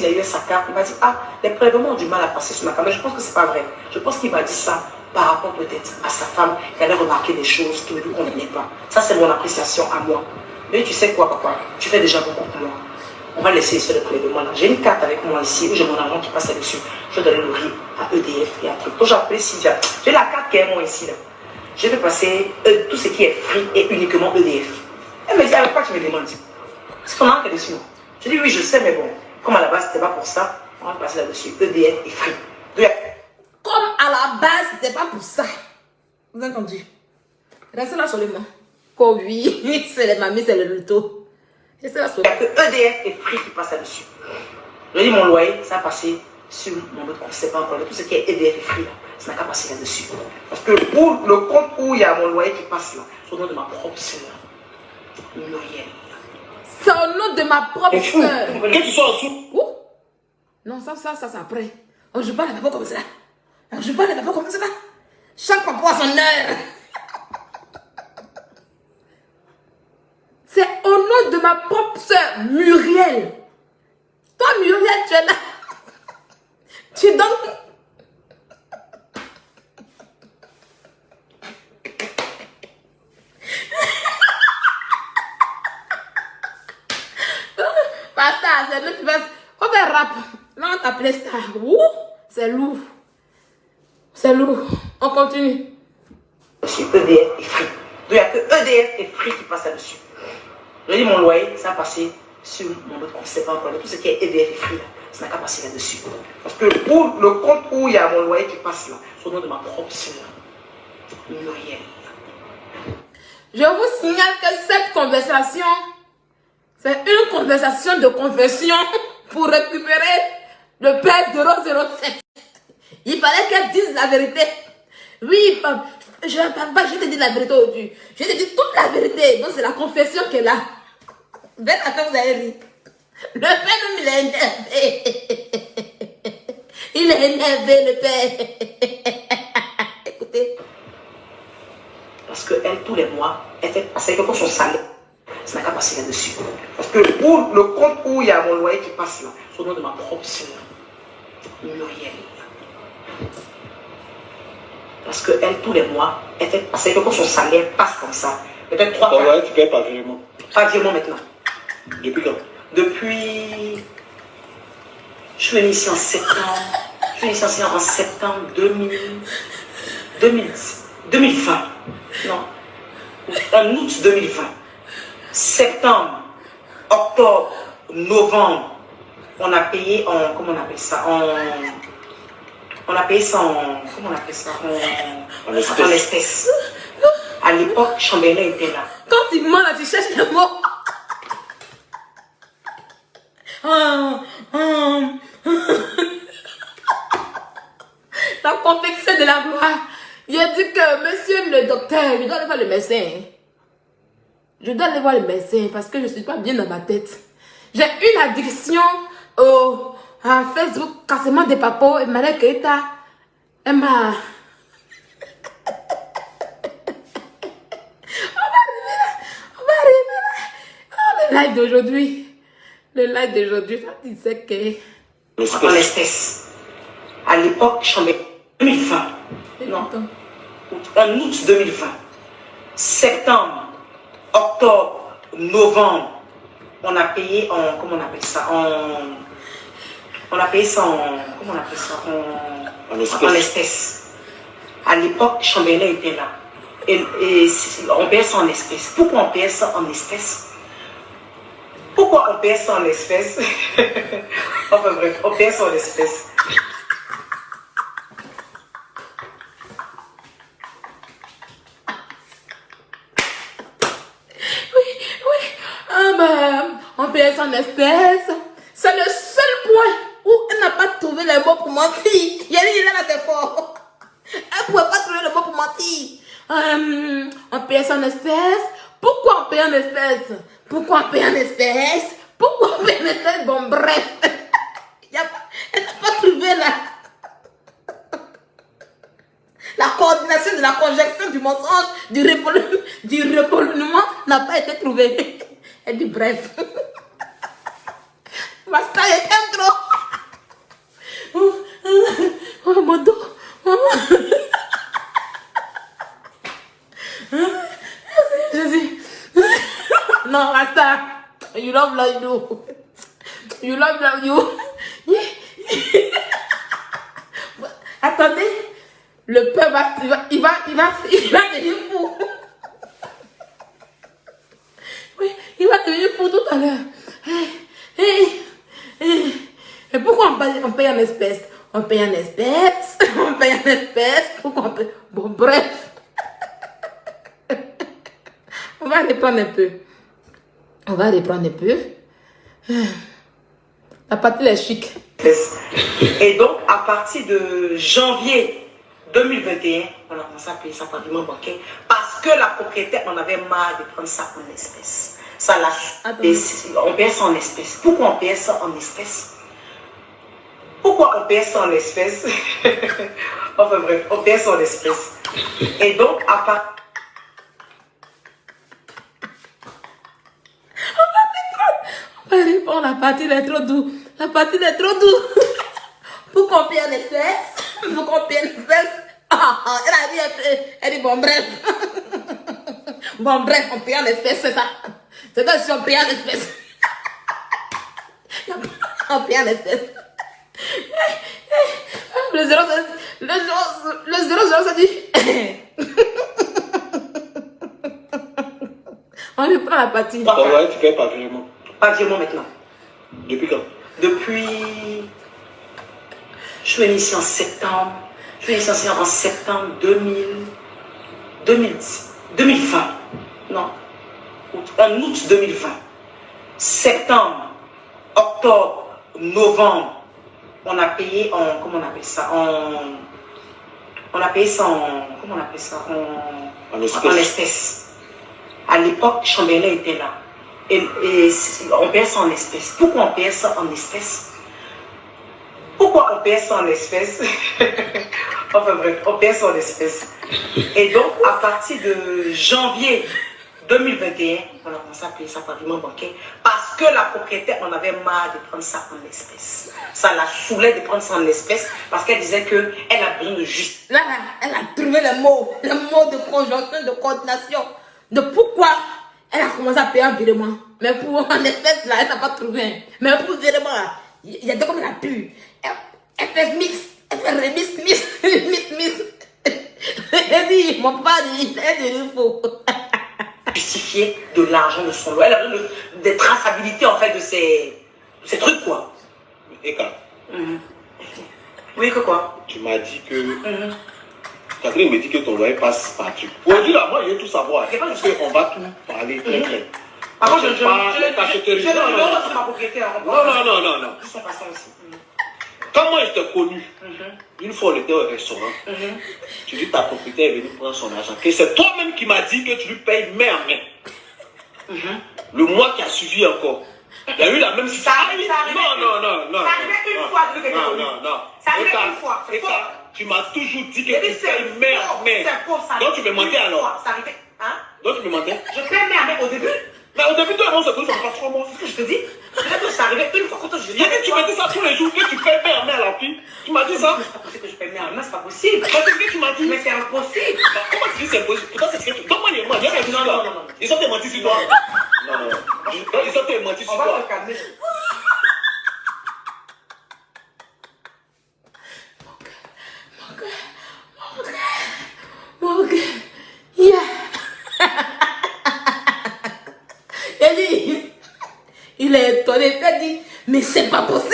a eu sa carte, il m'a dit, ah, les prélèvements ont du mal à passer sur ma carte. Mais je pense que c'est pas vrai. Je pense qu'il m'a dit ça par rapport peut-être à sa femme, qui avait remarqué des choses qui ne lui convenaient pas. Ça, c'est mon appréciation à moi. Mais tu sais quoi, papa? Tu fais déjà beaucoup pour moi. On va laisser sur le prélèvement là. J'ai une carte avec moi ici où j'ai mon argent qui passe là-dessus. Je vais donner le riz à EDF et un truc. Donc j'appelle Sylvia. J'ai la carte qui est moi ici là. Je vais passer tout ce qui est free et uniquement EDF. Elle me dit, avec quoi tu me demandes? C'est ton argent qui est dessus. Je dis, oui, je sais, mais bon, comme à la base, c'était pas pour ça, on va passer là-dessus. EDF et free. Comme à la base, c'était pas pour ça. Vous avez entendu? Restez là seulement. Comme oui, c'est les mamies, c'est le luto. Restez là seulement. Il n'y a que EDF et free qui passent là-dessus. Je dis, mon loyer, ça a passé sur mon autre compte. C'est pas encore. Tout ce qui est EDF et free, là, ça n'a qu'à passer là-dessus. Parce que pour le compte où il y a mon loyer qui passe là, c'est au nom de ma propre soeur, Muriel. C'est au nom de ma propre soeur. Que tu sois en dessous. Non, ça, c'est après. On ne joue pas les papas comme ça. On ne joue pas les papas comme ça. Chaque papa a son heure. C'est au nom de ma propre soeur, Muriel. Toi, Muriel, tu es là. Tu donnes... Basta, c'est nous qui va... On fait rap. Là, on t'appelait star. C'est lourd. C'est lourd. On continue. Sur EDF et free. Donc, il n'y a que EDF et free qui passent là-dessus. Je dis, mon loyer, ça a passé sur mon autre compte. C'est pas encore. Tout ce qui est EDF et free, là, ça n'a qu'à passer là-dessus. Parce que pour le compte où il y a mon loyer qui passe là, c'est au nom de ma propre soeur, Muriel. Je vous signale que cette conversation, c'est une conversation de confession pour récupérer le père 007. Il fallait qu'elle dise la vérité. Oui, je ne parle pas, je te dis la vérité aujourd'hui. Je te dis toute la vérité. Donc c'est la confession qu'elle a. Ben, attends, vous avez ri. Le père, même, il est énervé. Il est énervé, le père. Écoutez. Parce qu'elle, tous les mois, elle fait passer quelque chose son salaire. Ça n'a qu'à passer là-dessus. Parce que pour le compte où il y a mon loyer qui passe là, c'est au nom de ma propre soeur, Muriel. Parce qu'elle, tous les mois, elle fait passer quelque chose son salaire passe comme ça. Peut-être 3 fois. Ouais, tu payes par virement. Pas virement maintenant. Depuis quand? Depuis... Je suis venue ici en septembre. Je suis venue ici en septembre 2020. Non. En août 2020. Septembre, octobre, novembre, on a payé en... Comment on appelle ça? On a payé ça en... Comment on appelle ça? En espèces. À l'époque, Chambellan était là. Quand tu demandes, tu cherches le mot. La confection de la gloire. Il a dit que monsieur le docteur, je dois aller voir le médecin. Je dois aller voir le médecin parce que je ne suis pas bien dans ma tête. J'ai une addiction à Facebook, cassement des papos, et Marie Keita. Elle m'a... On va arriver là. Oh, le live d'aujourd'hui. Le live d'aujourd'hui, ça disait que... En espèces. À l'époque, Chambellan 2020. Non. En août 2020. Septembre, octobre, novembre, on a payé en... Comment on appelle ça? On a payé ça en... Comment on appelle ça? En espèces. À l'époque, Chambellan était là. Et on payait ça en espèces. Pourquoi on payait ça en espèces? Pourquoi on payait ça en espèces? Enfin bref, on payait ça en espèces. On payait ça en espèces. C'est le seul point où elle n'a pas trouvé les mots pour mentir. Il y a dit, là, c'est fort. Elle ne pouvait pas trouver le mot pour mentir. On payait ça en espèces. Pourquoi on paye en espèces? Pourquoi on paye en espèces? Pourquoi on paye en espèces? Bon, bref. Elle n'a pas trouvé la coordination de la conjonction du mensonge, du repolluement n'a pas été trouvée. Elle dit bref. Basta, il est trop. You love you. You love you. Attendez, le père il va devenir fou. Oui, il va devenir fou tout à l'heure. Et pourquoi on paye en espèces? On paye en espèces. On paye en espèces. Pourquoi on paye? Bon, bref. On va reprendre un peu. On va reprendre un peu. La partie est chic. Et donc, à partir de janvier 2021, on a commencé à payer ça par paiement bancaire parce que la propriétaire en avait marre de prendre ça en espèces. Ça l'a. On paye ça en espèces. Pourquoi on paye ça en espèces? Pourquoi on paye ça en espèces? Enfin bref, on paye ça en espèces. Et donc, à part... Bon, la partie est trop douce. La partie est trop douce. Pourquoi on paye en espèces? Pourquoi on paye en espèces? Elle dit bon bref. Bon bref, on paye en espèces, c'est ça. C'est comme si on paye en espèces. On paye en espèces. Le 0, ça dit. On reprend la partie. Ouais, tu payes pas virement. Pas virement maintenant. Depuis quand? Depuis... Je suis venue ici en septembre. Je suis venue ici en septembre 2020. Non. En août 2020. Septembre, octobre, novembre, on a payé en... Comment on appelle ça? On a payé ça en... Comment on appelle ça? En espèces. À l'époque, Chambellan était là. Et on paye ça en espèces. Pourquoi on paye ça en espèces? Pourquoi on paye ça en espèces? Enfin bref, on paye ça en espèces. Et donc, à partir de janvier 2021, on a commencé à payer ça par paiement bancaire parce que la propriétaire en avait marre de prendre ça en espèces. Ça la saoulait de prendre ça en espèces parce qu'elle disait qu'elle a besoin de juste. Là, elle a trouvé le mot de conjonction, de coordination, de pourquoi elle a commencé à payer en virement. Mais pour en espèces, là, elle n'a pas trouvé. Mais pour virement, là, il y a deux comme elle a pu. Elle fait mix, elle fait remix. Elle dit, mon père dit, elle dit, il faut. Justifier de l'argent de son lot. Elle a besoin de traçabilité en fait de ces trucs quoi. Eka. Oui, que quoi? Tu m'as dit que... Catherine me dit que ton loyer passe par truc. Aujourd'hui là, moi je veux tout savoir. Parce qu'on va tout parler très clair. Par contre, je non, ma propriétaire. Non. C'est pas ça aussi. Quand moi je t'ai connu, une fois on était au restaurant, tu dis ta propriétaire est venue prendre son argent. Que c'est toi-même qui m'as dit que tu lui payes main en main. Le mois qui a suivi encore. Il y a eu la même situation. Ça arrive. Non. Ça arrivait une fois depuis que tu es connu. Non. Ça arrivait une fois. C'est faux. Tu m'as toujours dit que tu payes main en main. C'est faux, ça. Donc tu me mentais alors. Ça arrivait. Hein? Donc tu me mentais. Je paye main en main au début. Mais au début, toi et moi, on se connaît, ça fait pas 3 mois. C'est ce que je te dis. Peut-être que ça arrivait une fois quand je dis. Tu me dis ça tous les jours, que tu payes main en main à la fille. Tu m'as dit ça. C'est pas possible que je paye main en main, c'est pas possible. C'est ce que tu m'as dit. Mais c'est impossible. Comment tu dis c'est impossible? Pourtant, c'est ce que tu... Donne-moi les mots. Non. Ils ont menti sur toi. Non. Ils ont menti sur On va toi. te calmer. Mon gars. Yeah. Il est étonné, il a dit, mais c'est pas possible.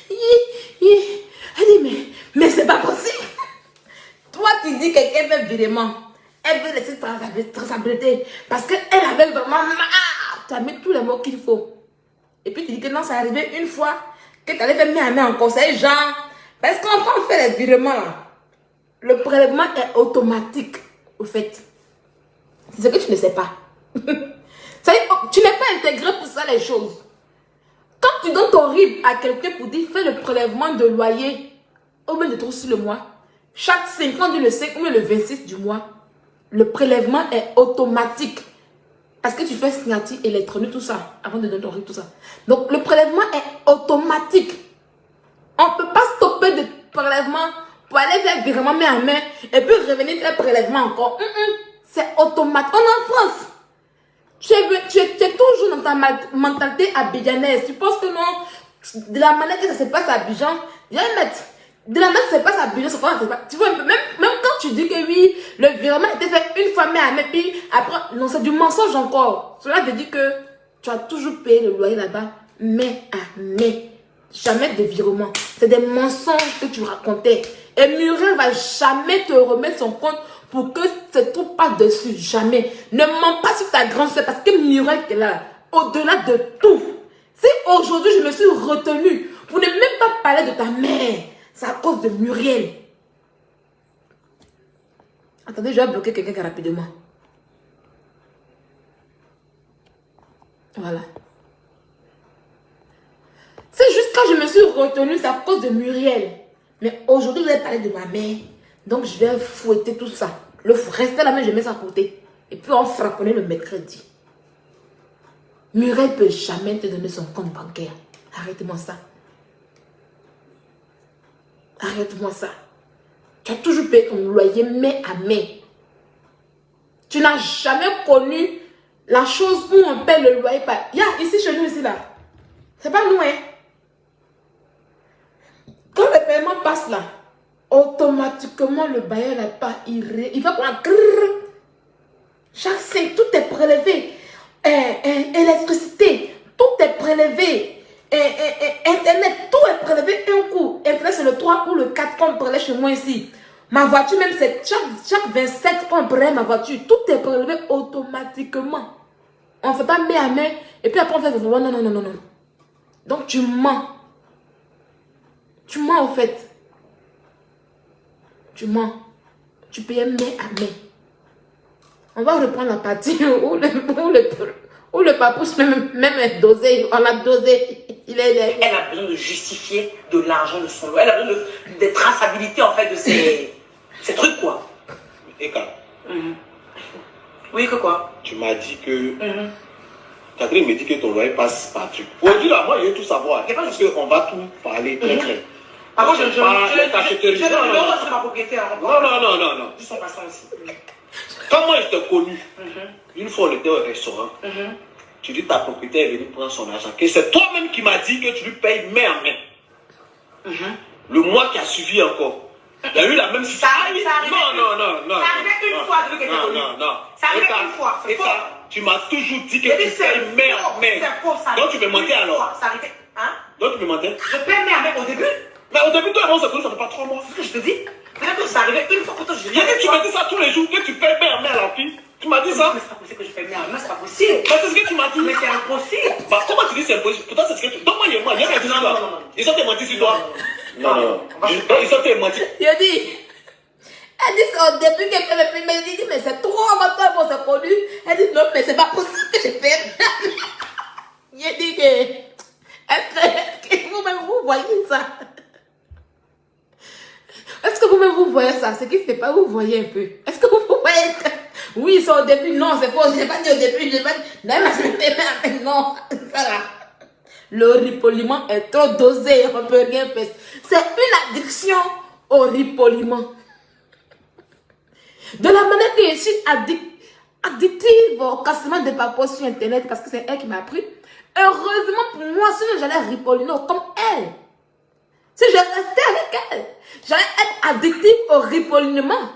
Elle dit, mais c'est pas possible. Toi, tu dis qu'elle veut virement. Elle veut laisser traçabilité. Parce qu'elle avait vraiment marre. Tu as mis tous les mots qu'il faut. Et puis tu dis que non, ça arrivé une fois. Que tu allais faire main à main en conseil, genre. Parce qu'on peut faire les virements là. Le prélèvement est automatique, au fait. C'est ce que tu ne sais pas. Ça y est, tu n'es pas intégré pour ça les choses. Quand tu donnes ton RIB à quelqu'un pour dire fais le prélèvement de loyer au moins de trop sur le mois, chaque 50 le 5 ou le 26 du mois, le prélèvement est automatique. Parce que tu fais signature électronique, tout ça, avant de donner ton RIB, tout ça. Donc le prélèvement est automatique. On ne peut pas stopper de prélèvement pour aller faire virement main à main et puis revenir faire prélèvement encore. C'est automatique. En France, tu es toujours dans ta mentalité abidjanaise. Tu penses que non, de la manière que ça se passe à Abidjan, de la manière que ça se passe à Abidjan, tu vois, même quand tu dis que oui, le virement était fait une fois, mais puis après, non, c'est du mensonge encore. Cela te dit que tu as toujours payé le loyer là-bas, mais à mai. Jamais de virement. C'est des mensonges que tu racontais. Et Muriel va jamais te remettre son compte pour que ce truc passe dessus. Jamais. Ne mens pas sur ta grande sœur parce que Muriel est là. Au-delà de tout. Si aujourd'hui je me suis retenue pour ne même pas parler de ta mère, c'est à cause de Muriel. Attendez, je vais bloquer quelqu'un rapidement. Voilà. C'est juste quand je me suis retenue, c'est à cause de Muriel. Mais aujourd'hui, je vais parler de ma mère. Donc, je vais fouetter tout ça. Rester là, mais je mets ça à côté. Et puis, on frapponner le mercredi. Muriel ne peut jamais te donner son compte bancaire. Arrête-moi ça. Arrête-moi ça. Tu as toujours payé ton loyer mai à mai. Tu n'as jamais connu la chose où on paie le loyer par... Ici, chez nous, ici, là. C'est pas nous, hein. Quand le paiement passe là, automatiquement le bailleur n'a pas il va prendre chaque 5, tout est prélevé. Électricité, tout est prélevé. Internet, tout est prélevé un coup. Internet, c'est le 3 ou le 4 qu'on prélève chez moi ici. Ma voiture, même, c'est chaque 27 qu'on prélève ma voiture. Tout est prélevé automatiquement. On ne fait pas main à main. Et puis après, on fait non. Donc, tu mens. Tu mens, au fait. Tu mens. Tu payais main à main. On va reprendre la partie où le papouche même est dosé. On l'a dosé. Elle a besoin de justifier de l'argent de son lot. Elle a besoin de traçabilité, en fait, de ces trucs, quoi. Et quand Oui, que quoi? tu m'as dit que... Catherine me dit que ton loyer passe par truc. Aujourd'hui, là, moi, je veux tout savoir. Parce qu'on va tout parler très clair. Par contre, je Non, c'est ma propriété. non. Ils sont passants aussi. Quand moi, je t'ai connu, une fois, on était au restaurant, tu dis ta propriétaire est venue prendre son argent. Que c'est toi-même qui m'as dit que tu lui payes main en main. Le mois qui a suivi encore. Il y a eu la même situation. Non. Ça arrivait une fois depuis que tu es connu. Ça arrivait une fois. C'est faux. Tu m'as toujours dit que tu payes main en main. C'est faux, ça. Donc tu me mentais alors. Ça arrivait. Hein? Donc tu me mentais. Je paye main en main au début. Mais au début, toi et moi, ça fait pas 3 mois. C'est ce que je te dis. Peut-être que ça arrivait une fois que toi, je dis. Tu m'as dit ça tous les jours, que tu payes main en main à la fille. Tu m'as dit ça. Mais c'est pas possible que je paye main en main, c'est pas possible. C'est ce que tu m'as dit. Mais c'est impossible. Bah, comment tu dis c'est impossible? Pourtant, c'est ce que tu... Donne-moi les mots. Non. Ils ont menti sur toi. Non. Ils ont menti. Je dis... Elle dit c'est au début qu'elle fait le premier. Elle dit mais c'est trop amateur pour se connu. Elle dit non mais c'est pas possible que je paye. Je dis que... Est-ce que vous-même vous voyez ça? Est-ce que vous-même vous voyez ça? Ce qui ne fait pas, vous voyez un peu. Est-ce que vous voyez ça? Oui, c'est au début. Non, c'est faux. Je n'ai pas dit au début. Je n'ai pas dit... Non, voilà. Le ripoliment est trop dosé. On ne peut rien faire. C'est une addiction au ripoliment. De la manière que je suis addictive au cassement de papier sur Internet parce que c'est elle qui m'a appris. Heureusement pour moi, sinon j'allais ripoliner comme elle. Si je restais avec elle, j'allais être addictive au ripolinement.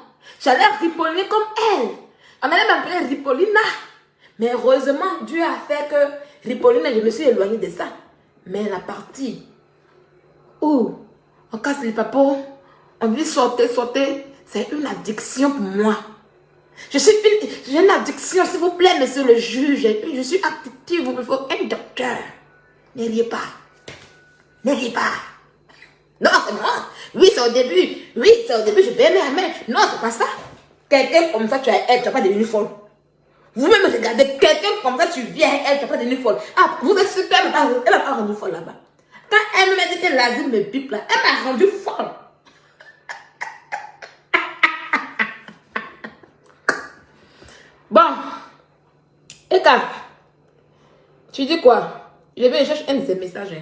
J'allais ripoliner comme elle. On allait m'appeler Ripolina. Mais heureusement, Dieu a fait que Ripolina, je me suis éloignée de ça. Mais la partie où on casse les papiers, on dit sauter, c'est une addiction pour moi. J'ai une addiction, s'il vous plaît, monsieur le juge. Je suis addictive, il faut un docteur. Ne riez pas. Ne riez pas. Non, c'est moi. Oui, c'est au début. Oui, c'est au début, je paie la main. Non, c'est pas ça. Quelqu'un comme ça, tu vas pas devenir folle. Vous-même regardez, quelqu'un comme ça, tu viens, elle, tu vas pas devenir folle. Ah, vous êtes super, elle a pas rendu folle là-bas. Quand elle m'a dit que l'asile me pipe là, elle m'a rendu folle. Bon, Eka, tu dis quoi? Je vais chercher un de ces messages.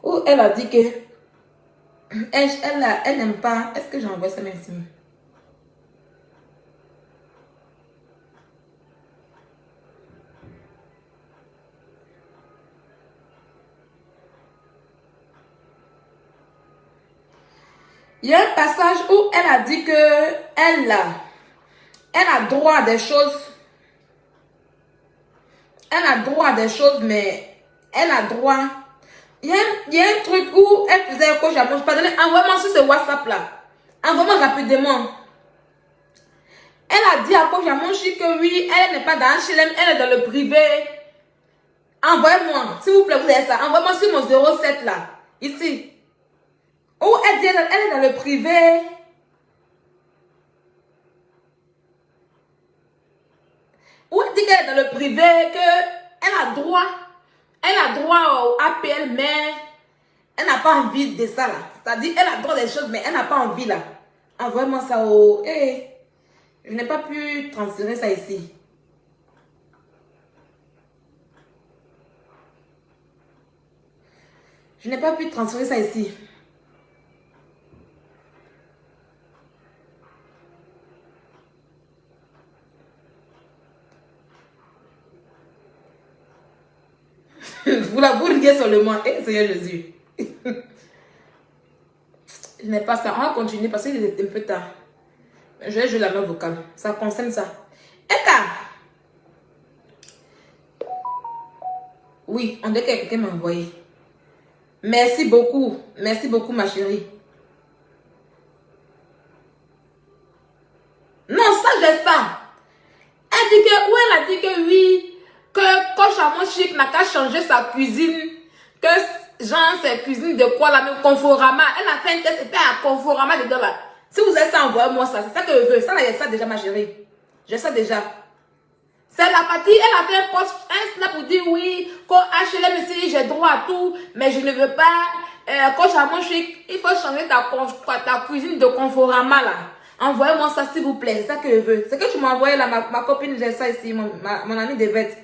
Où elle a dit que elle n'aime pas. Est-ce que j'envoie ça même ici? Il y a un passage où elle a dit que elle a droit à des choses. Elle a droit à des choses, mais elle a droit. Il y a un truc où elle faisait un coach à moi. Pardonnez, envoie-moi sur ce WhatsApp là. Envoie-moi rapidement. Elle a dit à coach à mon chic que oui, elle n'est pas dans HLM, elle est dans le privé. Envoyez-moi, s'il vous plaît, vous avez ça. Envoyez-moi sur mon 07 là. Ici. Où elle dit elle est dans le privé. Où elle dit qu'elle est dans le privé, qu'elle a droit. Elle a droit au APL, mais elle n'a pas envie de ça là. C'est-à-dire, elle a droit des choses, mais elle n'a pas envie là. Envoyez-moi ça au... Hey, je n'ai pas pu transférer ça ici. Je n'ai pas pu transférer ça ici. Vous la bourriez seulement. Eh, Seigneur Jésus. Je n'ai pas ça. On va continuer parce qu'il est un peu tard. Je vais jouer la main vocale. Ça concerne ça. Eka. Oui, on dirait que quelqu'un m'a envoyé. Merci beaucoup. Merci beaucoup, ma chérie. Non, ça, j'ai ça. Elle dit que, ou elle a dit que oui, que coach à mon chic n'a qu'à changer sa cuisine. Que, genre, sa cuisine de quoi, la même Conforama. Elle a fait un test, c'était à Conforama dedans là. Si vous avez ça, envoyez-moi ça. C'est ça que je veux. Ça, là, il y a ça déjà, ma chérie. J'ai ça déjà. C'est la partie, elle a fait un post, un snap pour dire oui, qu'au HLM ici, j'ai droit à tout, mais je ne veux pas, coach à mon chic, il faut changer ta cuisine de Conforama là. Envoyez-moi ça s'il vous plaît, c'est ça que je veux. C'est que tu m'as envoyé là, ma copine, j'ai ça ici, mon amie de bête.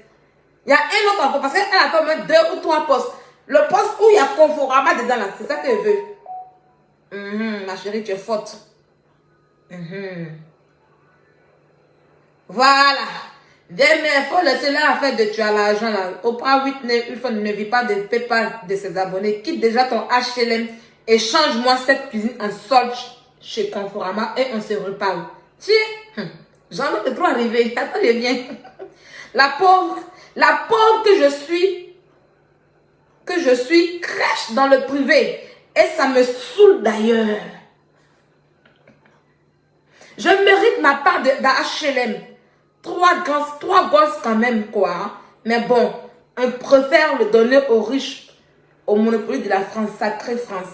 Il y a un autre encore, parce qu'elle a fait même 2 ou 3 posts. Le post où il y a Conforama dedans là, c'est ça que je veux. Ma chérie, tu es forte. Voilà. Bien, mais il faut laisser leur affaire de tu as l'argent là. Oprah Whitney, une fois ne vit pas de PayPal de ses abonnés. Quitte déjà ton HLM et change-moi cette cuisine en solde chez Conforama et on se reparle. Tiens, j'en ai trop arrivé. Attends, je viens. La pauvre que je suis, crèche dans le privé. Et ça me saoule d'ailleurs. Je mérite ma part d'HLM. 3 gosses quand même, quoi. Mais bon, on préfère le donner aux riches, au Monopoly de la France, sacrée France.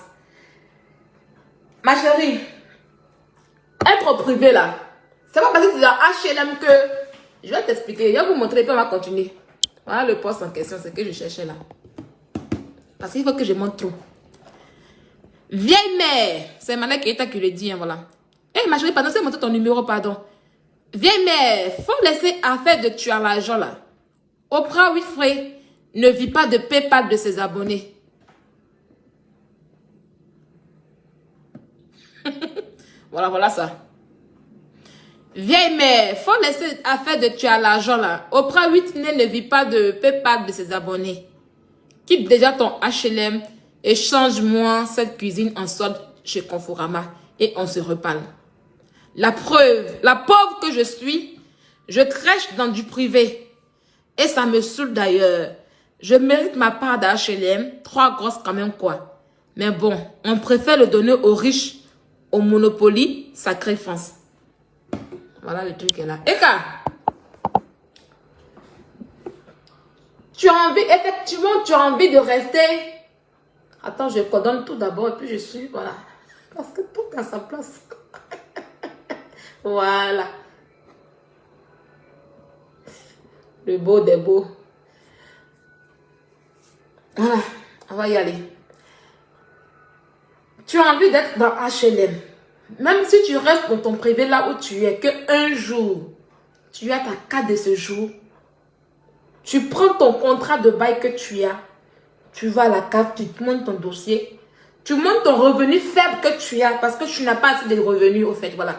Ma chérie, être au privé là, c'est pas parce que tu es dans HLM que... Je vais t'expliquer, je vais vous montrer, puis on va continuer. Voilà le poste en question, c'est que je cherchais là. Parce qu'il faut que je montre trop. Vieille mère, c'est Manek Keita qui le dit, hein, voilà. Eh, ma chérie, pardon, c'est monter ton numéro, pardon. Vieille mère, faut laisser affaire de tuer l'argent là. Oprah Winfrey ne vit pas de PayPal de ses abonnés. Voilà ça. Vieille mère, faut laisser affaire de tuer l'argent là. Oprah Winfrey ne vit pas de PayPal de ses abonnés. Quitte déjà ton HLM et change-moi cette cuisine en solde chez Conforama et on se reparle. La preuve, la pauvre que je suis, je crèche dans du privé. Et ça me saoule d'ailleurs. Je mérite ma part d'HLM, 3 grosses quand même quoi. Mais bon, on préfère le donner aux riches, au Monopoly, sacrée France. Voilà le truc est là. Eka, tu as envie, effectivement, tu as envie de rester. Attends, je coordonne tout d'abord et puis je suis, voilà. Parce que tout a sa place. Voilà. Le beau des beaux. Voilà. On va y aller. Tu as envie d'être dans HLM. Même si tu restes dans ton privé là où tu es, que un jour, tu as ta carte de séjour. Tu prends ton contrat de bail que tu as. Tu vas à la CAF, tu montes ton dossier. Tu montes ton revenu faible que tu as parce que tu n'as pas assez de revenus au fait. Voilà.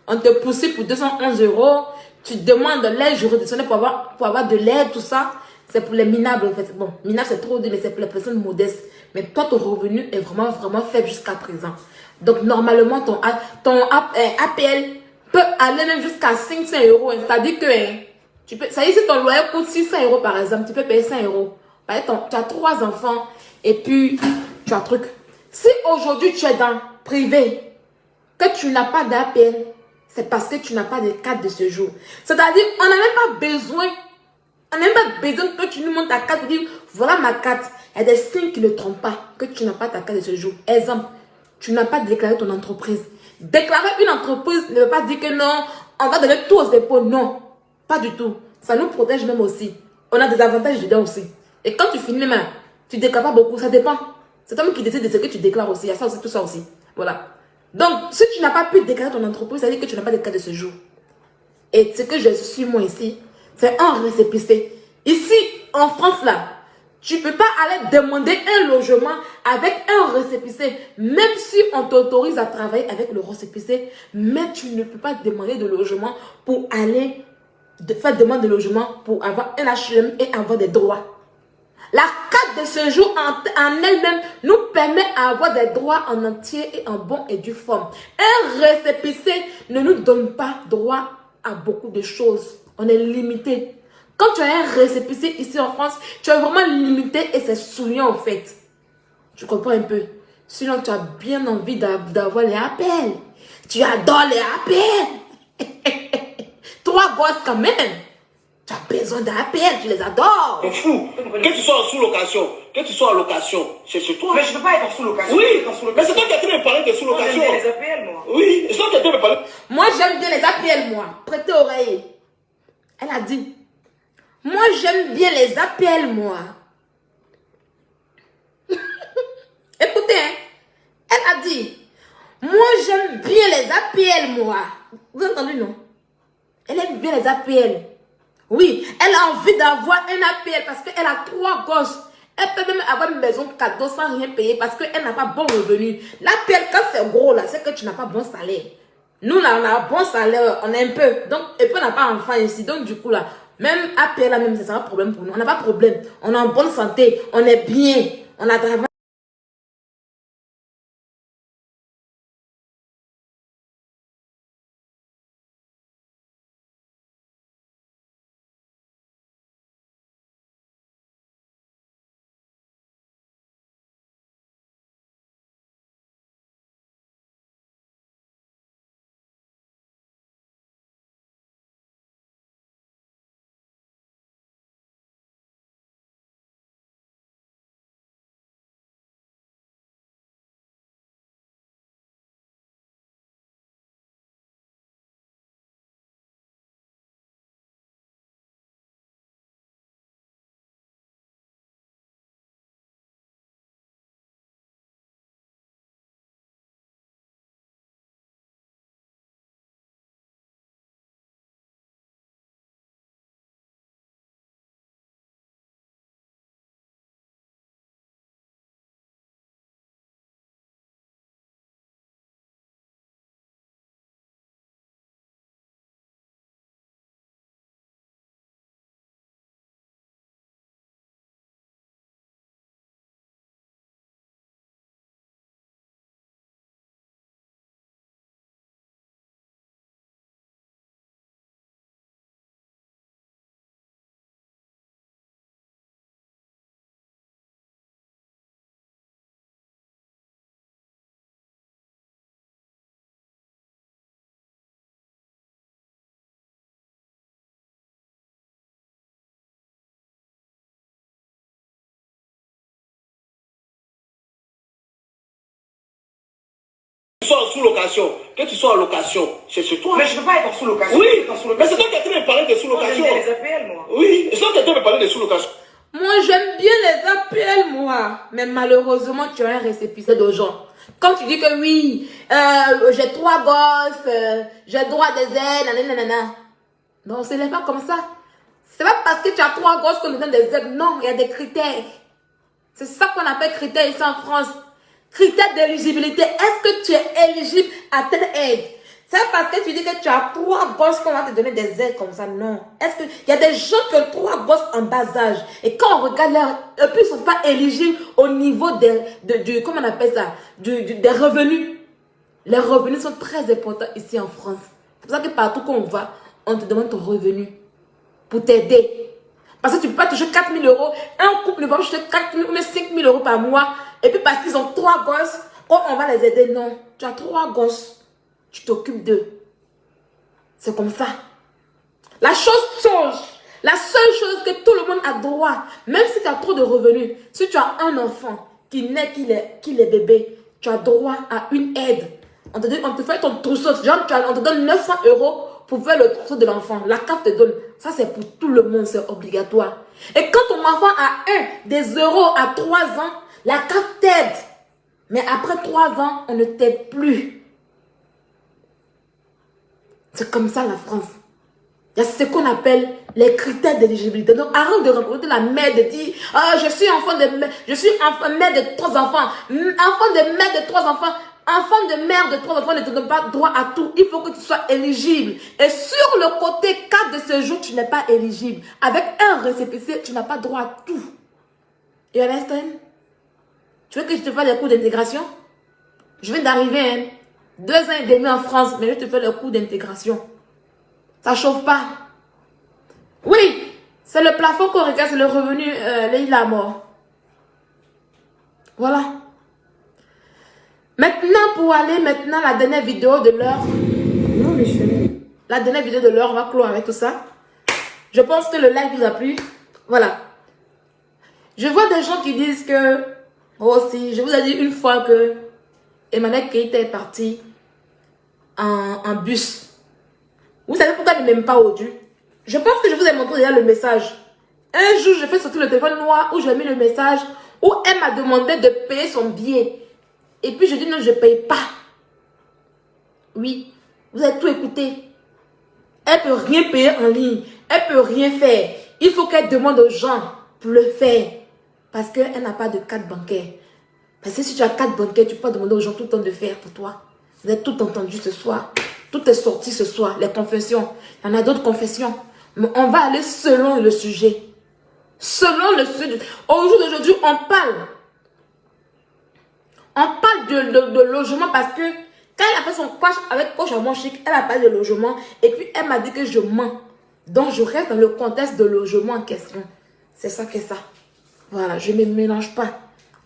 On te pousse pour 211 €. Tu demandes l'aide juridictionnelle pour avoir de l'aide, tout ça. c'est pour les minables. En fait. Bon, minable, c'est trop dur, mais c'est pour les personnes modestes. Mais toi, ton revenu est vraiment, vraiment faible jusqu'à présent. Donc, normalement, ton APL peut aller même jusqu'à 500 euros. C'est-à-dire que, tu peux, ça y est, si ton loyer coûte 600 euros, par exemple, tu peux payer 100 euros. Par exemple, tu as 3 enfants et puis tu as un truc. Si aujourd'hui, tu es dans privé, que tu n'as pas d'APL, c'est parce que tu n'as pas de carte de séjour. C'est-à-dire, on n'a même pas besoin, que tu nous montres ta carte, tu dis, voilà ma carte. Il y a des signes qui ne trompent pas, que tu n'as pas ta carte de séjour. Exemple, tu n'as pas déclaré ton entreprise. Déclarer une entreprise ne veut pas dire que non, on va donner tout aux impôts. Non, pas du tout. Ça nous protège même aussi. On a des avantages dedans aussi. Et quand tu finis même, tu ne déclares pas beaucoup, ça dépend. C'est toi qui décide de ce que tu déclares aussi. Il y a ça aussi, tout ça aussi. Voilà. Donc, si tu n'as pas pu déclarer ton entreprise, ça veut dire que tu n'as pas de carte de séjour. Et ce que je suis moi ici, c'est un récépissé. Ici, en France, là, tu ne peux pas aller demander un logement avec un récépissé. Même si on t'autorise à travailler avec le récépissé, mais tu ne peux pas demander de logement pour aller faire demande de logement pour avoir un HLM et avoir des droits. La carte de séjour en elle-même nous permet d'avoir des droits en entier et en bon et due forme. Un récépissé ne nous donne pas droit à beaucoup de choses. On est limité. Quand tu as un récépissé ici en France, tu es vraiment limité et c'est souillant en fait. Tu comprends un peu? Sinon, tu as bien envie d'avoir les APL. Tu adores les APL. 3 gosses quand même. Tu as besoin d'APL, tu les adores. C'est fou. Que tu sois en sous-location, que tu sois en location, c'est chez toi. Mais je ne peux pas être en sous-location. Oui, mais c'est toi qui as train de parler de sous-location. J'aime bien les APL, moi. Oui, c'est toi qui as train de parler. Moi, j'aime bien les APL, moi. Prêtez oreille. Elle a dit, moi, j'aime bien les APL, moi. Écoutez, hein. Elle a dit, moi, j'aime bien les APL, moi. Vous avez entendu, non? Elle aime bien les APL. Oui, elle a envie d'avoir un APL parce qu'elle a 3 gosses. Elle peut même avoir une maison cadeau sans rien payer parce qu'elle n'a pas bon revenu. L'APL, quand c'est gros, là, c'est que tu n'as pas bon salaire. Nous, là, on a un bon salaire, on a un peu. Donc, et puis, on n'a pas d'enfant ici. Donc, du coup, là, même APL, là, même, c'est un problème pour nous. On n'a pas de problème. On est en bonne santé. On est bien. On a travaillé. Que tu sois en sous-location, que tu sois en location, c'est chez toi. Mais je ne peux pas être en sous-location. Oui, mais c'est toi qui as train de parler de sous-location. J'aime bien les APL, moi. Oui, c'est toi qui as train de parler de sous-location. Moi, j'aime bien les APL, moi. Mais malheureusement, tu as un récépissé de gens. Quand tu dis que oui, j'ai 3 gosses, j'ai droit à des aides, nanana. Non, ce n'est pas comme ça. C'est pas parce que tu as 3 gosses qu'on nous donne des aides. Non, il y a des critères. C'est ça qu'on appelle critères ici en France. Critères d'éligibilité. Est-ce que tu es éligible à telle aide? C'est parce que tu dis que tu as 3 gosses qu'on va te donner des aides comme ça. Non. Est-ce qu'il y a des gens qui ont 3 gosses en bas âge. Et quand on regarde eux, ils ne sont pas éligibles au niveau comment on appelle ça, des revenus. Les revenus sont très importants ici en France. C'est pour ça que partout où on va, on te demande ton revenu pour t'aider. Parce que tu ne peux pas toucher 4 000 euros. Un couple ne va pas toucher 4 000 ou 5 000 euros par mois. Et puis parce qu'ils ont 3 gosses, on va les aider. Non, tu as 3 gosses. Tu t'occupes d'eux. C'est comme ça. La chose change. La seule chose que tout le monde a droit, même si tu as trop de revenus, si tu as un enfant qui naît, qu'il est bébé, tu as droit à une aide. On te fait ton trousseau. Genre, on te donne 900 euros pour faire le trousseau de l'enfant. La CAF te donne. Ça, c'est pour tout le monde. C'est obligatoire. Et quand ton enfant a des euros à 3 ans, la CAF t'aide. Mais après 3 ans, on ne t'aide plus. C'est comme ça la France. Il y a ce qu'on appelle les critères d'éligibilité. Donc arrête de rencontrer la mère de dire je suis mère de 3 enfants. Enfant de mère de 3 enfants. Enfant de mère de 3 enfants ne te donne pas droit à tout. Il faut que tu sois éligible. Et sur le côté carte de séjour, tu n'es pas éligible. Avec un récépissé, tu n'as pas droit à tout. You understand? Tu veux que je te fasse des cours d'intégration? Je viens d'arriver, hein. 2 ans et demi en France, mais je te fais le cours d'intégration. Ça chauffe pas. Oui, c'est le plafond qu'on regarde, c'est le revenu, il est mort. Voilà. Maintenant, pour aller maintenant la dernière vidéo de l'heure. Non, mais la dernière vidéo de l'heure, on va clore avec tout ça. Je pense que le live vous a plu. Voilà. Je vois des gens qui disent que, aussi, je vous ai dit une fois que Emmanuel Keïta est parti en bus. Vous savez pourquoi il ne m'aime pas Odu? Je pense que je vous ai montré déjà le message. Un jour, je fais sortir le téléphone noir où j'ai mis le message où elle m'a demandé de payer son billet. Et puis je dis non, je ne paye pas. Oui, vous avez tout écouté. Elle ne peut rien payer en ligne. Elle ne peut rien faire. Il faut qu'elle demande aux gens pour le faire. Parce qu'elle n'a pas de carte bancaire. Parce que si tu as carte bancaire, tu peux demander aux gens tout le temps de faire pour toi. Vous avez tout entendu ce soir. Tout est sorti ce soir. Les confessions. Il y en a d'autres confessions. Mais on va aller selon le sujet. Selon le sujet. Au jour d'aujourd'hui, on parle. On parle de logement parce que quand elle a fait son clash avec Coach Amon Chic, elle a parlé de logement. Et puis elle m'a dit que je mens. Donc je reste dans le contexte de logement en question. C'est ça que ça. Voilà, je ne me mélange pas.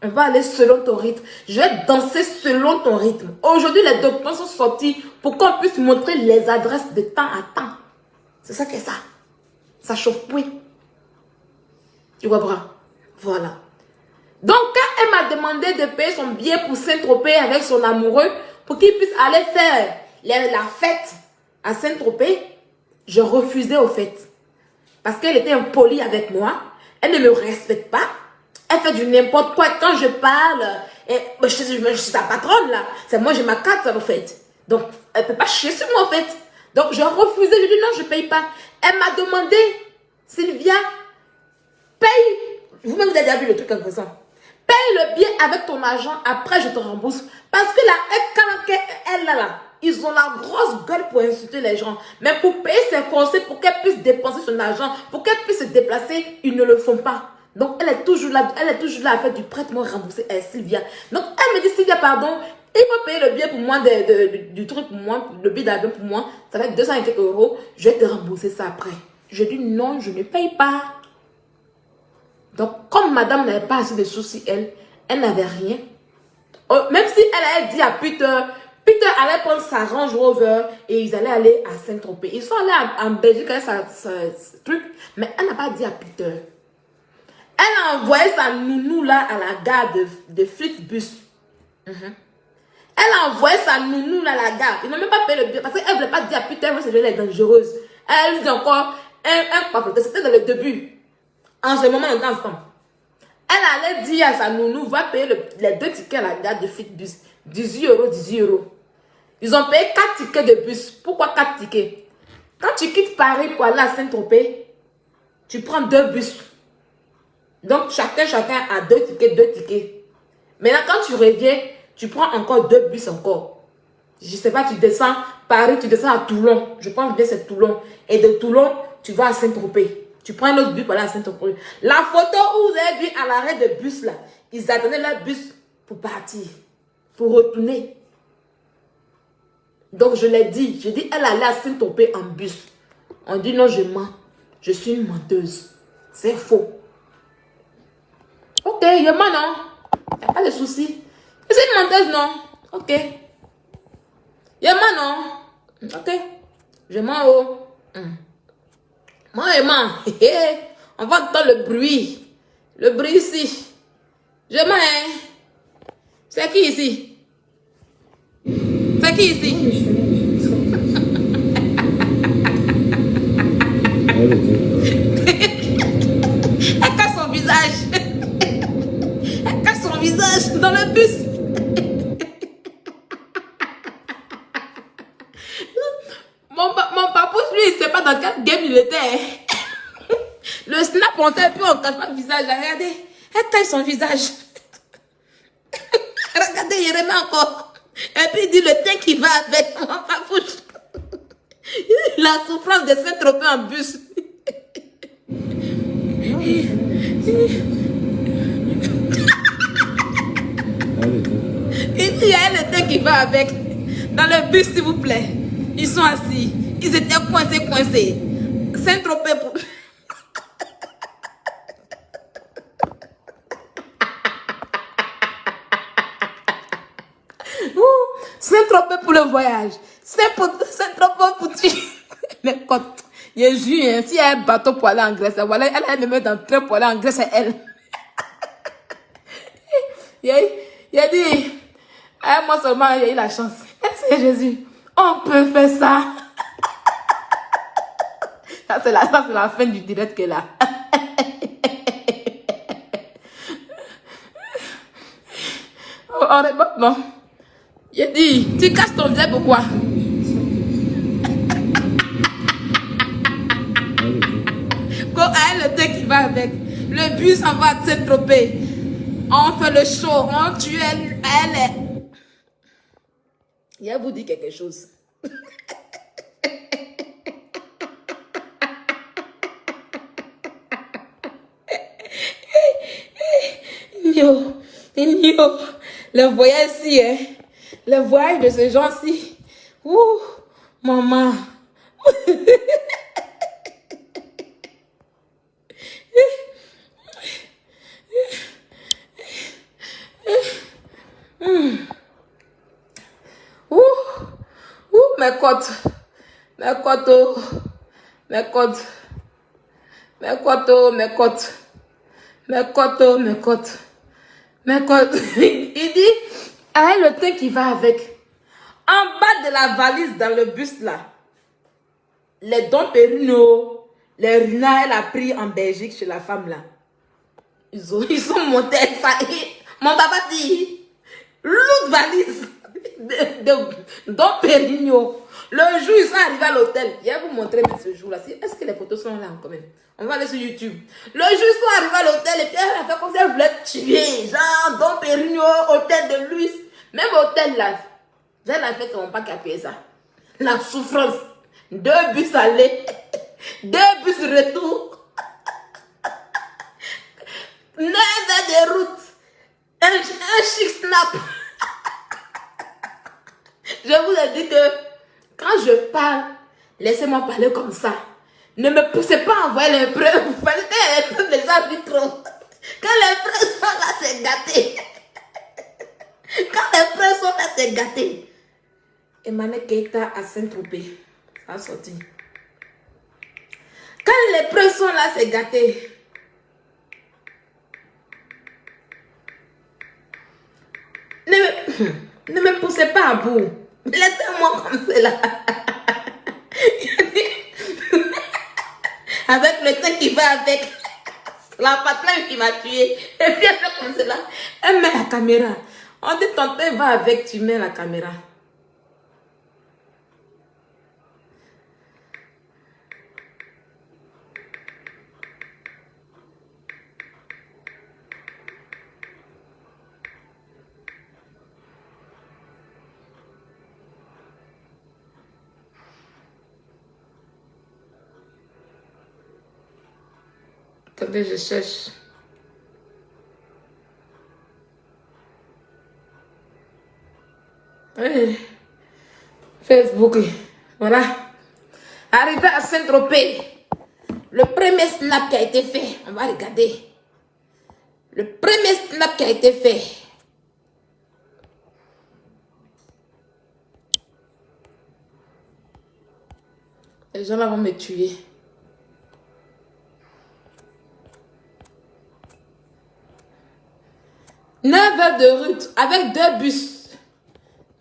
On va aller selon ton rythme. Je vais danser selon ton rythme. Aujourd'hui, les documents sont sortis pour qu'on puisse montrer les adresses de temps à temps. C'est ça que ça. Ça chauffe, oui. Tu vois, bras. Voilà. Donc, quand elle m'a demandé de payer son billet pour Saint-Tropez avec son amoureux, pour qu'il puisse aller faire la fête à Saint-Tropez, je refusais au fait. Parce qu'elle était impolie avec moi. Elle ne me respecte pas. Elle fait du n'importe quoi. Quand je parle, je suis sa patronne là. C'est moi, j'ai ma carte en fait. Donc, elle ne peut pas chier sur moi en fait. Donc, je refusais. Je dis non, je ne paye pas. Elle m'a demandé, Sylvia, paye. Vous-même, vous avez déjà vu le truc en faisant. Paye le billet avec ton argent. Après, je te rembourse. Parce que là, elle là, ils ont la grosse gueule pour insulter les gens. Mais pour payer ses conseils, pour qu'elle puisse dépenser son argent, pour qu'elle puisse se déplacer, ils ne le font pas. Donc, elle est toujours là à faire du prêt-moi remboursé à Sylvia. Donc, elle me dit, Sylvia, pardon, il faut payer le billet pour moi, du truc pour moi, le billet d'avion pour moi, ça va être 200 et quelques euros, je vais te rembourser ça après. Je dis, non, je ne paye pas. Donc, comme madame n'avait pas assez de soucis, elle n'avait rien. Même si elle avait dit à Peter allait prendre sa Range Rover et ils allaient aller à Saint-Tropez. Ils sont allés en Belgique avec sa truc, mais elle n'a pas dit à Peter. Elle a envoyé sa nounou là à la gare de Flixbus. Elle a envoyé sa nounou là à la gare. Ils n'ont même pas payé le billet parce qu'elle ne voulait pas dire à Peter que elle est dangereuse. Elle lui dit encore c'était dans le début. En ce moment, on est ensemble. Elle allait dire à sa nounou, va payer les 2 tickets à la gare de Flixbus. 18 euros, 18 euros. Ils ont payé 4 tickets de bus. Pourquoi 4 tickets? Quand tu quittes Paris pour aller à Saint-Tropez, tu prends 2 bus. Donc, chacun a 2 tickets. Maintenant, quand tu reviens, tu prends encore 2 bus encore. Je ne sais pas, tu descends Paris, tu descends à Toulon. Je pense bien c'est Toulon. Et de Toulon, tu vas à Saint-Tropez. Tu prends un autre bus pour aller à Saint-Tropez. La photo où vous avez vu à l'arrêt de bus là, ils attendaient leur bus pour partir, pour retourner. Donc je l'ai dit, je dis elle allait à Saint-Tropez en bus. On dit non, je mens. Je suis une menteuse. C'est faux. Ok, je mens non. Il n'y a pas de souci. Je suis une menteuse non. Ok. Je mens non. Ok. Je mens oh. Moi je mens. On va entendre le bruit. Le bruit ici. Je mens hein. C'est qui ici? C'est qui ici? Elle cache son visage. Elle cache son visage dans le bus. Mon papouche, lui, il ne sait pas dans quel game il était. Le snap, on t'a plus, on cache pas le visage. Regardez, elle cache son visage. Regardez, il remet encore. Et puis il dit le teint qui va avec mon papouche. La souffrance de Saint-Tropez en bus. Il dit il y a le teint qui va avec. Dans le bus, s'il vous plaît. Ils sont assis. Ils étaient coincés. Saint-Tropez pour... Saint-Tropez pour le voyage. Saint-Tropez pour tu. Mais quand Jésus, hein, s'il y a un bateau pour aller en Grèce, voilà, elle va me mettre dans le train pour aller en Grèce, c'est elle. Il a dit, moi seulement, j'ai eu la chance. C'est Jésus. On peut faire ça. Ça, c'est la fin du direct qu'elle a. On est bon, non. Il a dit, tu casses ton visage pourquoi? Le thé qui va avec. Le bus en va à Saint-Tropez. On fait le show. On tue elle. Il va vous dire quelque chose. Yo. Le voyage ci, hein. Le voyage de ce genre-ci. Ouh, maman. Mes côtes. Il dit, ah, le teint qui va avec. En bas de la valise dans le bus là, les dons Périno, les runas, elle a pris en Belgique chez la femme là. Ils sont montés, ça. Mon papa dit, l'autre valise de dons Périno. Le jour, ils sont arrivés à l'hôtel. Je vais vous montrer ce jour-là. Est-ce que les photos sont là quand même? On va aller sur YouTube. Le jour, ils sont arrivés à l'hôtel et puis elle a fait comme si elle voulait tuer. Genre, Don Pérignon, hôtel de Louis. Même hôtel là. Elle a fait son pas capé ça. La souffrance. 2 bus aller. 2 bus retour. 9 heures de route. Un chic snap. Je vous ai dit que quand je parle, laissez-moi parler comme ça. Ne me poussez pas à envoyer les preuves. Parce que les preuves, les gens vivent trop. Quand les preuves sont là, c'est gâté. Quand les preuves sont là, c'est gâté. Emmanuel Keita à Saint-Tropez. Ça a sorti. Quand les preuves sont là, c'est gâté. Ne me poussez pas à bout. Laissez-moi comme cela. Avec le temps qui va avec. La patronne qui m'a tué. Et puis elle fait comme cela. Elle met la caméra. On dit ton temps va avec, tu mets la caméra. Attendez, je cherche. Oui. Facebook, voilà. Arrivé à Saint-Tropez. Le premier snap qui a été fait, on va regarder. Le premier snap qui a été fait. Les gens là vont me tuer. « 9 heures de route avec 2 bus.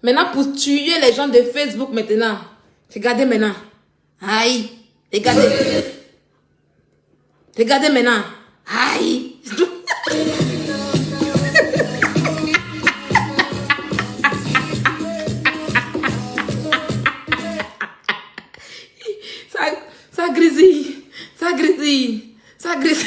Maintenant, pour tuer les gens de Facebook maintenant. Regardez maintenant. Aïe. Regardez. Regardez maintenant. Aïe. Ça grésille. Ça grésille. Ça grésille.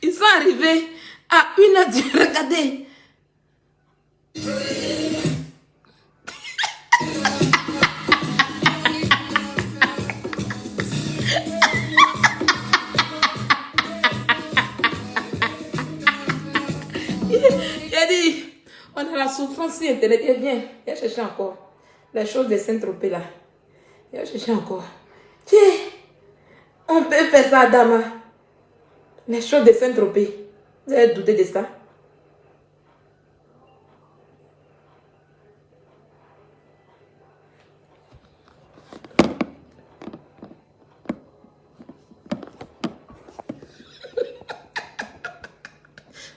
Ils sont arrivés à 1h du... Regardez. J'ai dit, on a la souffrance sur Internet. Et viens, viens chercher encore. Les choses de Saint-Tropez là. Viens chercher encore. Tiens, on peut faire ça, Dama. Les choses de Saint-Tropez. Vous avez douté de ça?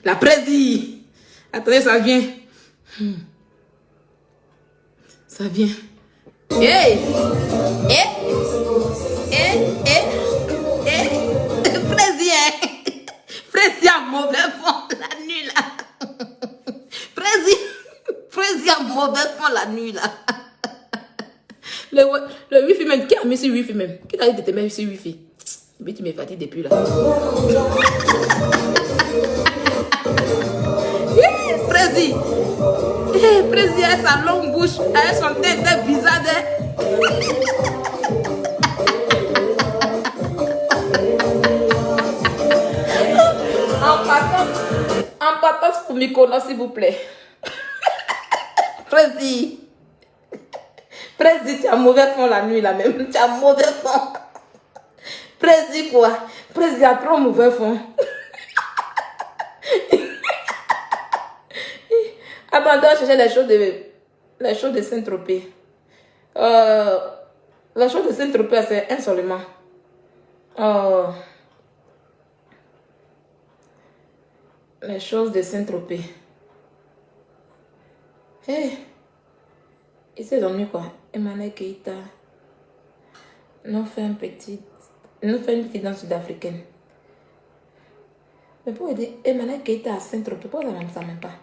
La présie. Attendez, ça vient. Ça vient. Hey! Prési a mauvais fond la nuit là. Prési a mauvais fond la nuit là. Le wifi même, qui a mis sur wifi même? Qui t'a dit de te mettre sur wifi? Mais tu m'es fatigué depuis là. Prési. Prési a sa longue bouche, a son tête bizarre. En partance pour Mykonos, s'il vous plaît. Prési. Prési, tu as mauvais fond la nuit là même. Tu as mauvais fond. Prési quoi? Prési a trop mauvais fond. Abandonne chercher les choses de Saint-Tropez. La chose de Saint-Tropez, c'est un seulement. Les choses de Saint-Tropez. Hé! Il s'est dormi quoi? Emmanuel Keïta. Nous fait une petite danse sud-africaine. Mais pour dire Emmanuel Keïta à Saint-Tropez, pourquoi ça ne même pas?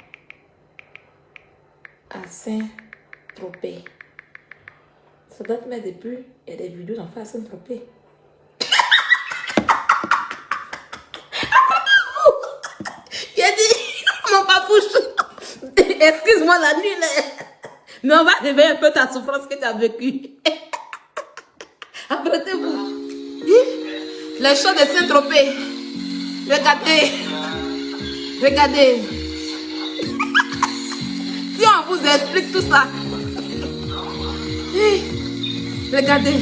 À Saint-Tropez. Ça date mais depuis, il y a des vidéos d'enfants à Saint-Tropez. Il a dit, mon papouche, excuse-moi la nuit là. Mais on va réveiller un peu ta souffrance que tu as vécue. Apprêtez-vous. Les choses de Saint-Tropez. Regardez. Regardez. Si on vous explique tout ça. Regardez.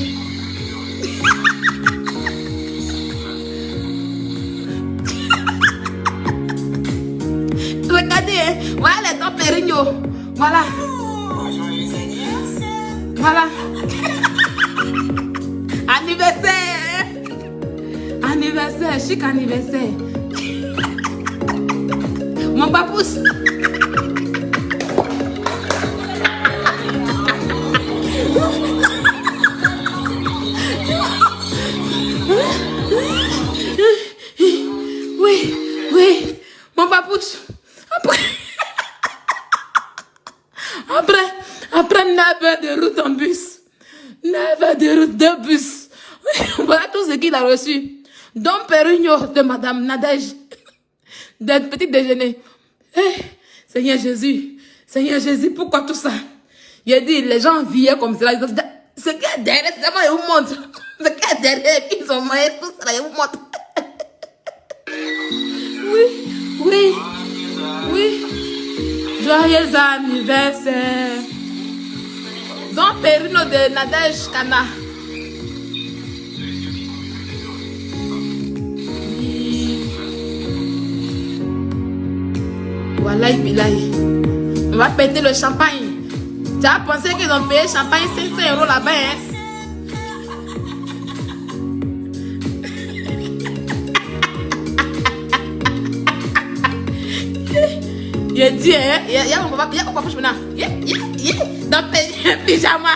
Regardez, hein. Voilà les dents Pérignon. Voilà. Voilà. Anniversaire. Anniversaire, chic anniversaire. Mon papousse. Oui, mon papouche. Après 9 heures de route en bus. 9 heures de route de bus. Voilà tout ce qu'il a reçu. Don Pérignon de Madame Nadège. D'un petit déjeuner. Seigneur Jésus, pourquoi tout ça? Il a dit, les gens vivaient comme cela. Ce qui est derrière, c'est moi, ils vous montrent. Ce qui est derrière, ils ont mangé tout ça, ils vous montrent. Oui. Joyeux anniversaire. Don Perino de Nadège Kana. Voilà, on va péter le champagne. Tu as pensé qu'ils ont payé champagne 500 € là-bas, hein? Il dit, hein? Il y a mon papa maintenant. Dans pyjama.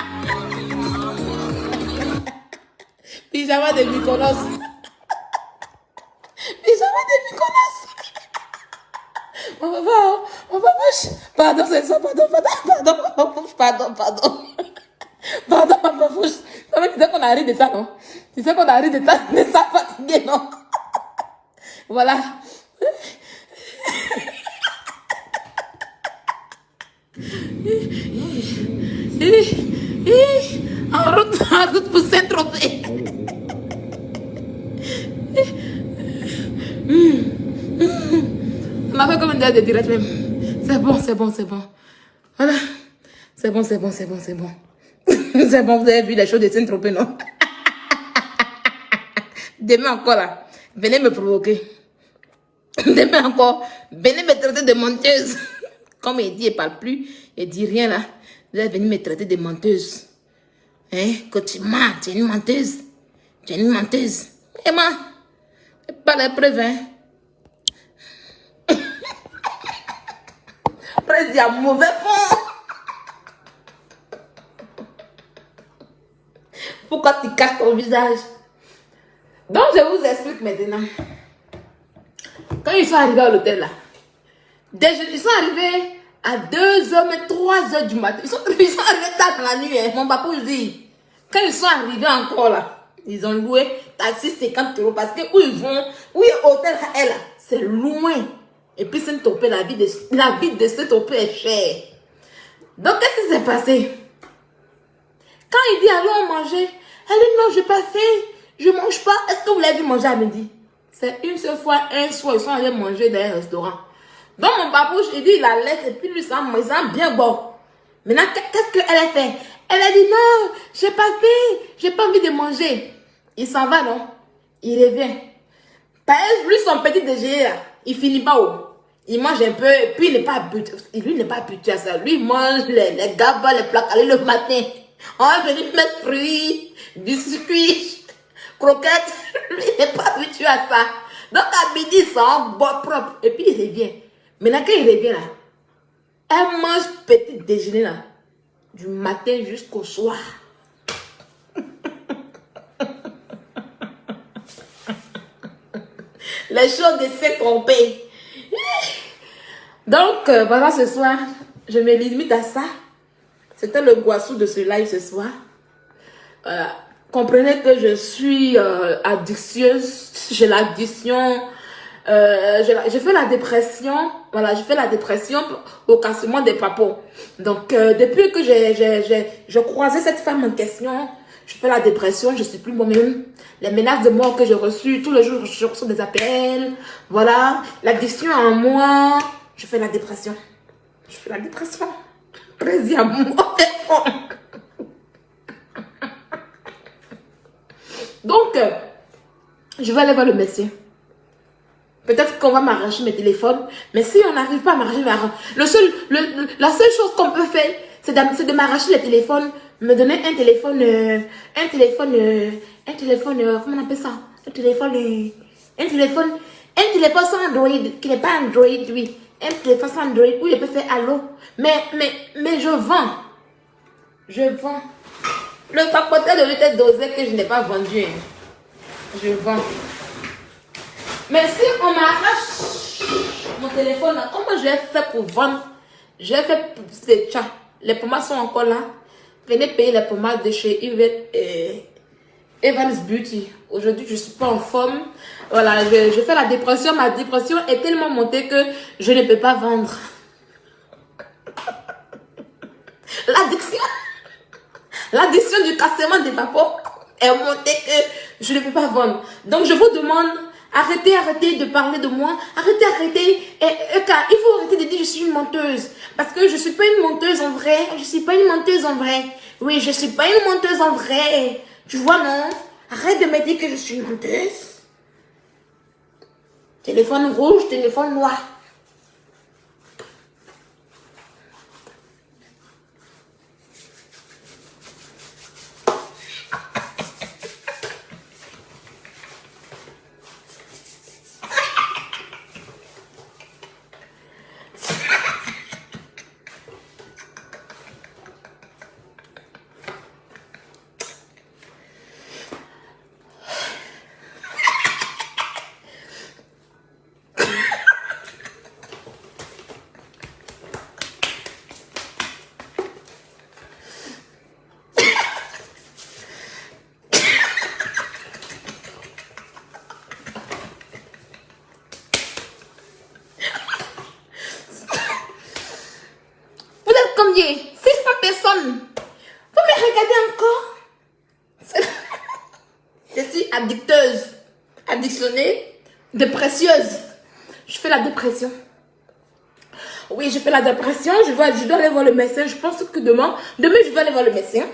Pyjama de Mykonos. Pyjama de Mykonos. Mon papa, pardon, c'est ça, pardon, papa, tu sais qu'on a ri de ça, non? Tu sais qu'on a ri de ça fatigué, non? Voilà. En route pour Saint-Tropez. On a fait comme une date de direct même. C'est bon. Voilà. C'est bon. C'est bon, vous avez vu les choses de Saint-Tropez, non? Demain encore là, venez me provoquer. Demain encore, venez me traiter de menteuse. Comme il dit, il ne parle plus, il dit rien là. Vous allez venir me traiter de menteuse. Hein? Que tu mens, tu es une menteuse. Et moi, pas la preuve, hein? Après, il y a mauvais fond. Pourquoi tu caches ton visage? Donc, je vous explique maintenant. Quand ils sont arrivés à l'hôtel là, ils sont arrivés à 2h, mais 3h du matin. Ils sont arrivés tard dans la nuit. Hein. Mon papa, je dis, quand ils sont arrivés encore là, ils ont loué taxi 50 € parce que où ils vont, où est l'hôtel là, c'est loin. Et puis Saint-Tropez, la vie de Saint-Tropez est chère. Donc, qu'est-ce qui s'est passé? Quand il dit allons manger, elle dit non, je n'ai pas faim, je ne mange pas. Est-ce que vous l'avez vu manger à midi? C'est une seule fois, un soir, ils sont allés manger dans un restaurant. Donc mon babouche, il dit, il la laisse et puis lui, ça bien bon. Maintenant, qu'est-ce qu'elle a fait? Elle a dit, non, j'ai pas faim, j'ai pas envie de manger. Il s'en va, non? Il revient. Parce que lui, son petit déjeuner, là, il finit pas haut. Il mange un peu, et puis il n'est pas habitué. Lui, il n'est pas habitué à ça. Lui, il mange les gabas, les plats calés le matin. On va venir mettre fruits, biscuits, croquettes. Lui, il n'est pas habitué à ça. Donc, à midi, ça en boit propre. Et puis, il revient. Maintenant, quand il revient là, elle mange petit déjeuner là, du matin jusqu'au soir. Les choses de Saint-Tropez. Donc, voilà, ce soir, je me limite à ça. C'était le goissou de ce live ce soir. Comprenez que je suis addictieuse. J'ai l'addiction. Je fais la dépression. Voilà, je fais la dépression au cassement des papos. Donc, depuis que je croisais cette femme en question, je fais la dépression, je ne suis plus moi-même. Les menaces de mort que j'ai reçues, tous les jours, je reçois des appels. Voilà, l'addiction en moi, je fais la dépression. Je fais la dépression. Plaisir à moi. Donc, je vais aller voir le médecin. Peut-être qu'on va m'arracher mes téléphones. Mais si on n'arrive pas à m'arracher, la seule chose qu'on peut faire, c'est de m'arracher les téléphones, me donner un téléphone, comment on appelle ça? Un téléphone sans Android, qui n'est pas Android, oui. Un téléphone sans Android où je peux faire allô. Mais je vends. Le papoteur de l'unité dosé que je n'ai pas vendu. Hein. Je vends. Mais si on m'arrache mon téléphone, là, comment j'ai fait pour vendre? J'ai fait publicité. Tiens, les pommades sont encore là. Venez payer les pommades de chez Yvette et Evans Beauty. Aujourd'hui, je ne suis pas en forme. Voilà, je fais la dépression. Ma dépression est tellement montée que je ne peux pas vendre. L'addiction du cassement des vapeurs est montée que je ne peux pas vendre. Donc je vous demande, arrêtez de parler de moi. Arrêtez. Car il faut arrêter de dire que je suis une menteuse. Parce que je ne suis pas une menteuse en vrai. Je ne suis pas une menteuse en vrai. Oui, je ne suis pas une menteuse en vrai. Tu vois, non? Arrête de me dire que je suis une menteuse. Téléphone rouge, téléphone noir. Combien? 600 personnes. Vous me regardez encore? Je suis addictionnée, dépresseuse. Je fais la dépression. Oui, je fais la dépression. Je dois aller voir le médecin. Je pense que demain, je vais aller voir le médecin.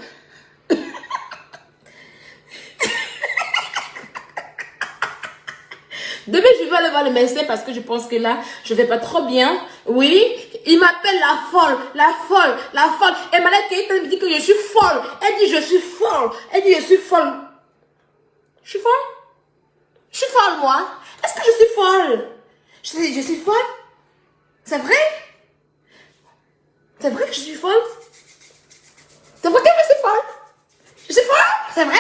Demain, je vais aller voir le médecin parce que je pense que là, je vais pas trop bien. Oui, il m'appelle la folle. Et Malek Keïta me dit que je suis folle. Elle dit je suis folle. Je suis folle? Je suis folle, moi. Est-ce que je suis folle? Je suis folle? C'est vrai? C'est vrai que je suis folle? C'est vrai que je suis folle? Je suis folle? C'est vrai?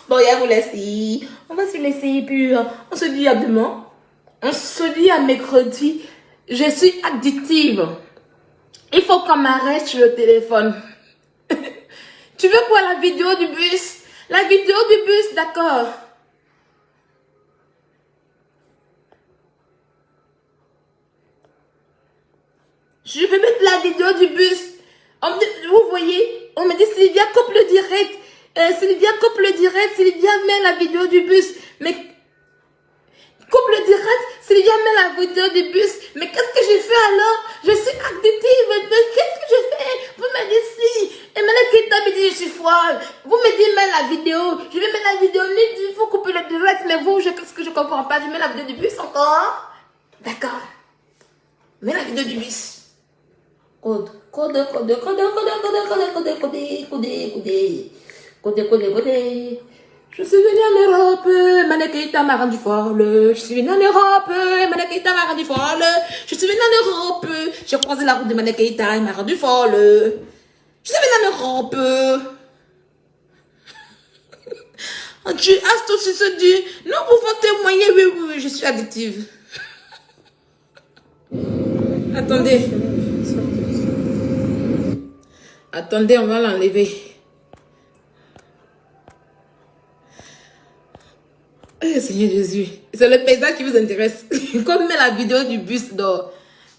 Bon, il y a vous laisser. On va se laisser, puis on se dit à demain. On se dit à mercredi. Je suis addictive. Il faut qu'on m'arrête sur le téléphone. Tu veux quoi, la vidéo du bus? La vidéo du bus, d'accord. Je vais mettre la vidéo du bus. Vous voyez, on me dit Sylvia, coupe le direct. Sylvia, coupe le direct. Sylvia, met la vidéo du bus. Mais coupe le direct. Sylvia, met la vidéo du bus. Mais qu'est-ce que j'ai fait alors? Je suis addictive. Mais qu'est-ce que je fais? Vous me dites si. Et Malek Keïta me dit je suis folle. Vous me dites mets la vidéo. Je vais mettre la vidéo. Il faut couper le direct. Mais vous, qu'est-ce que je comprends pas? Je mets la vidéo du bus encore. D'accord. Mets la vidéo du bus. Code. Je suis venue en Europe, Malek Keïta m'a rendu folle. Je suis venue en Europe, Malek Keïta m'a rendu folle. Je suis venue en Europe, j'ai croisé la route de Malek Keïta, il m'a rendu folle. Je suis venue en Europe. Tu as aussi se dit, nous pouvons témoigner, oui, je suis addictive. Attendez, on va l'enlever. Eh, Seigneur Jésus, c'est le paysage qui vous intéresse. Comme met la vidéo du bus d'or,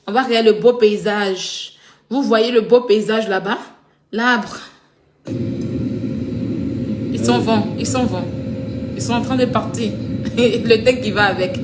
on va regarder le beau paysage. Vous voyez le beau paysage là-bas? L'arbre. Ils sont en train de partir. Le thé qui va avec.